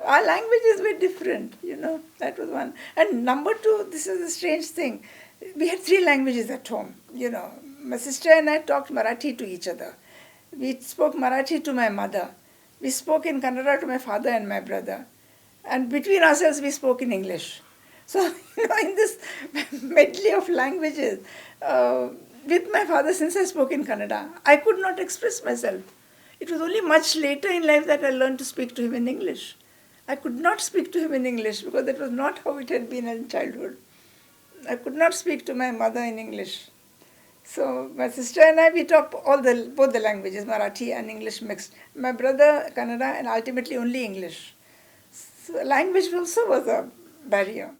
Our languages were different, that was one. And number two, this is a strange thing. We had three languages at home. My sister and I talked Marathi to each other. We spoke Marathi to my mother. We spoke in Kannada to my father and my brother. And between ourselves, we spoke in English. So, in this medley of languages, with my father, since I spoke in Kannada, I could not express myself. It was only much later in life that I learned to speak to him in English. I could not speak to him in English because that was not how it had been in childhood. I could not speak to my mother in English. So my sister and I, we talk both the languages, Marathi and English mixed. My brother, Kannada, and ultimately only English. So language also was a barrier.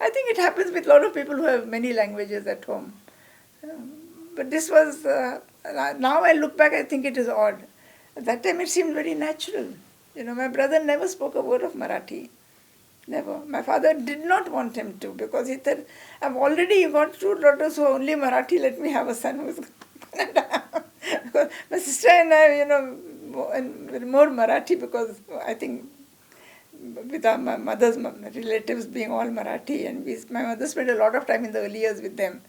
I think it happens with a lot of people who have many languages at home. But this was, now I look back, I think it is odd. At that time it seemed very natural. My brother never spoke a word of Marathi. Never. My father did not want him to because he said, I've already got two daughters who are only Marathi, let me have a son who is Kannada. Because my sister and I, were more Marathi because I think with our mother's relatives being all Marathi, and my mother spent a lot of time in the early years with them.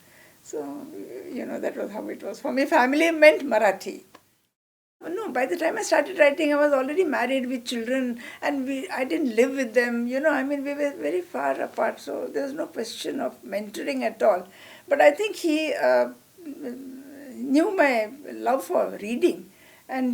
So, that was how it was. For me, family meant Marathi. No, by the time I started writing, I was already married with children, and I didn't live with them. We were very far apart, so there was no question of mentoring at all. But I think he knew my love for reading. And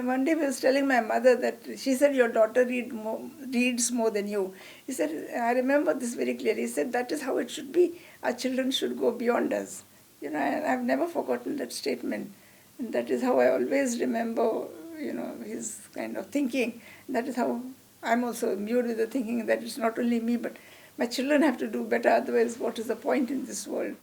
one day he was telling my mother that, she said, your daughter reads more than you. He said, I remember this very clearly. He said, that is how it should be. Our children should go beyond us. And I've never forgotten that statement. And that is how I always remember, his kind of thinking. That is how I'm also imbued with the thinking that it's not only me, but my children have to do better, otherwise what is the point in this world?